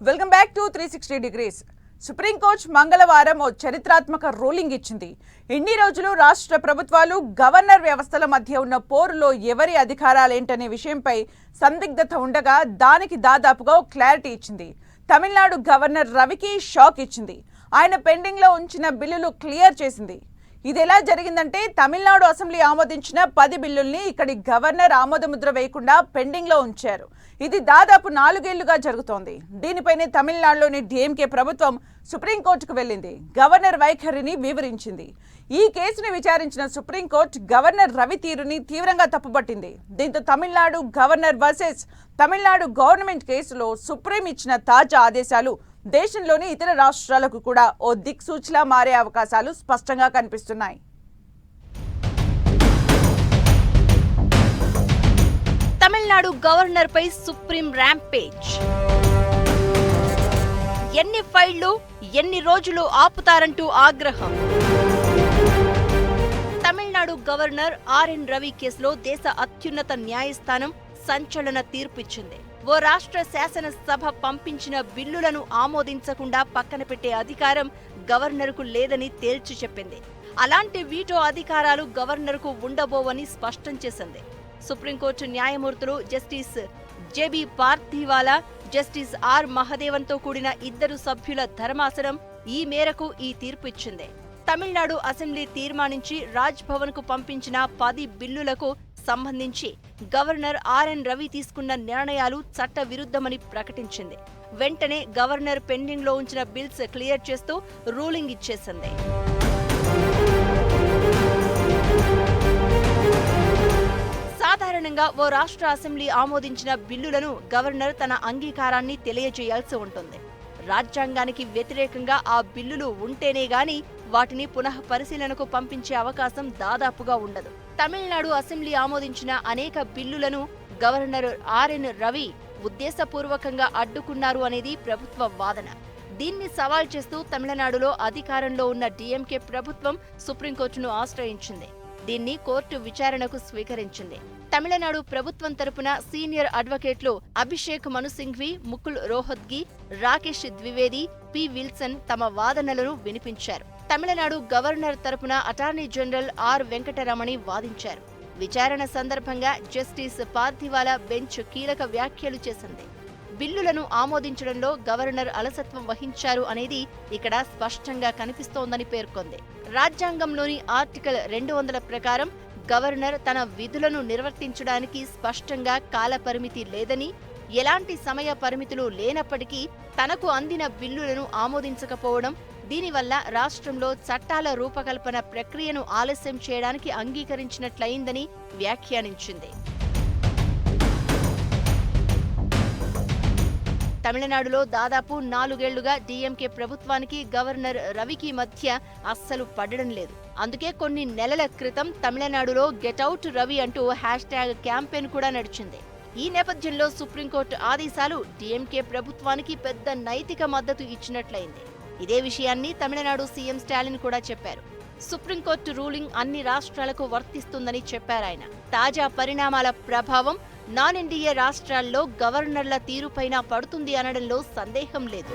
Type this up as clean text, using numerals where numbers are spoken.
Welcome back to 360 degrees. Supreme court మంగళవారం ఓ చరిత్రాత్మక ruling ఇచ్చింది. ఇన్ని రోజులు రాష్ట్ర ప్రభుత్వాలు గవర్నర్ వ్యవస్థల మధ్య ఉన్న పోరులో ఎవరి అధికారాలేంటనే విషయంపై సందిగ్ధత ఉండగా దానికి దాదాపుగా క్లారిటీ ఇచ్చింది. తమిళనాడు గవర్నర్ రవికి షాక్ ఇచ్చింది. ఆయన పెండింగ్ లో ఉంచిన బిల్లులు క్లియర్ చేసింది. ఇది ఎలా జరిగిందంటే తమిళనాడు అసెంబ్లీ ఆమోదించిన 10 బిల్లుల్ని ఇక్కడి గవర్నర్ ఆమోదముద్ర వేయకుండా పెండింగ్ లో ఉంచారు. ఇది దాదాపు 4 ఏళ్లుగా జరుగుతోంది. దీనిపైనే తమిళనాడులోని డిఎంకే ప్రభుత్వం సుప్రీంకోర్టుకు వెళ్లింది. గవర్నర్ వైఖరిని వివరించింది. ఈ కేసును విచారించిన సుప్రీంకోర్టు గవర్నర్ రవి తీరుని తీవ్రంగా తప్పుపట్టింది. దీంతో Tamil Nadu governor versus Tamil Nadu government కేసులో సుప్రీం ఇచ్చిన తాజా ఆదేశాలు దేశంలోని ఇతర రాష్ట్రాలకు కూడా ఓ దిక్సూచిలా మారే అవకాశాలు స్పష్టంగా కనిపిస్తున్నాయి. తమిళనాడు గవర్నర్ పై సుప్రీం ర్యాంపేజ్. ఎన్ని ఫైళ్లు ఎన్ని రోజులు ఆపుతారంటూ ఆగ్రహం. తమిళనాడు గవర్నర్ ఆర్ఎన్ రవి కేసులో దేశ అత్యున్నత న్యాయస్థానం సంచలన తీర్పిచ్చింది. ఓ రాష్ట్ర శాసనసభ పంపించిన బిల్లులను ఆమోదించకుండా పక్కన పెట్టే అధికారం గవర్నర్కు లేదని తేల్చి చెప్పింది. అలాంటి వీటో అధికారాలు గవర్నర్కు ఉండబోవని స్పష్టం చేసింది. సుప్రీంకోర్టు న్యాయమూర్తులు justice J B Pardiwala, justice R మహదేవన్తో కూడిన 2 సభ్యుల ధర్మాసనం ఈ మేరకు ఈ తీర్పు ఇచ్చింది. తమిళనాడు అసెంబ్లీ తీర్మానించి రాజ్ భవన్ కు పంపించిన 10 బిల్లులకు సంబంధించి గవర్నర్ ఆర్ఎన్ రవి తీసుకున్న నిర్ణయాలు చట్ట విరుద్ధమని ప్రకటించింది. వెంటనే గవర్నర్ పెండింగ్ లో ఉంచిన బిల్స్ క్లియర్ చేస్తూ రూలింగ్ ఇచ్చేసింది. సాధారణంగా ఓ రాష్ట్ర అసెంబ్లీ ఆమోదించిన బిల్లులను గవర్నర్ తన అంగీకారాన్ని తెలియజేయాల్సి ఉంటుంది. రాజ్యాంగానికి వ్యతిరేకంగా ఆ బిల్లులు ఉంటేనే గాని వాటిని పునః పరిశీలనకు పంపించే అవకాశం దాదాపుగా ఉండదు. తమిళనాడు అసెంబ్లీ ఆమోదించిన అనేక బిల్లులను గవర్నర్ ఆర్ఎన్ రవి ఉద్దేశపూర్వకంగా అడ్డుకున్నారు అనేది ప్రభుత్వ వాదన. దీన్ని సవాల్ చేస్తూ తమిళనాడులో అధికారంలో ఉన్న డిఎంకే ప్రభుత్వం సుప్రీంకోర్టును ఆశ్రయించింది. దీన్ని కోర్టు విచారణకు స్వీకరించింది. తమిళనాడు ప్రభుత్వం తరపున సీనియర్ అడ్వకేట్లు అభిషేక్ మను సింఘ్వి, ముకుల్ రోహత్గి, రాకేష్ ద్వివేది, పి విల్సన్ తమ వాదనలను వినిపించారు. తమిళనాడు గవర్నర్ తరపున అటార్నీ జనరల్ ఆర్ వెంకటరమణి వాదించారు. విచారణ సందర్భంగా జస్టిస్ పార్థివాలా బెంచ్ కీలక వ్యాఖ్యలు చేసింది. బిల్లులను ఆమోదించడంలో గవర్నర్ అలసత్వం వహించారు అనేది ఇక్కడ స్పష్టంగా కనిపిస్తోందని పేర్కొంది. రాజ్యాంగంలోని ఆర్టికల్ 200 ప్రకారం గవర్నర్ తన విధులను నిర్వర్తించడానికి స్పష్టంగా కాలపరిమితి లేదని, ఎలాంటి సమయ పరిమితులు లేనప్పటికీ తనకు అందిన బిల్లులను ఆమోదించకపోవడం దీనివల్ల రాష్ట్రంలో చట్టాల రూపకల్పన ప్రక్రియను ఆలస్యం చేయడానికి అంగీకరించినట్లయిందని వ్యాఖ్యానించింది. తమిళనాడులో దాదాపు 4 ఏళ్లుగా డిఎంకే ప్రభుత్వానికి గవర్నర్ రవికి మధ్య అస్సలు పడడం లేదు. అందుకే కొన్ని నెలల క్రితం తమిళనాడులో గెట్అవుట్ రవి అంటూ హ్యాష్ట్యాగ్ క్యాంపెయిన్ కూడా నడిచింది. ఈ నేపథ్యంలో సుప్రీంకోర్టు ఆదేశాలు డిఎంకే ప్రభుత్వానికి పెద్ద నైతిక మద్దతు ఇచ్చినట్లయింది. ఇదే విషయాన్ని తమిళనాడు సీఎం స్టాలిన్ కూడా చెప్పారు. సుప్రీంకోర్టు రూలింగ్ అన్ని రాష్ట్రాలకు వర్తిస్తుందని చెప్పారాయన. తాజా పరిణామాల ప్రభావం నాన్ ఎన్డీఏ రాష్ట్రాల్లో గవర్నర్ల తీరుపైన పడుతుంది అనడంలో సందేహం లేదు.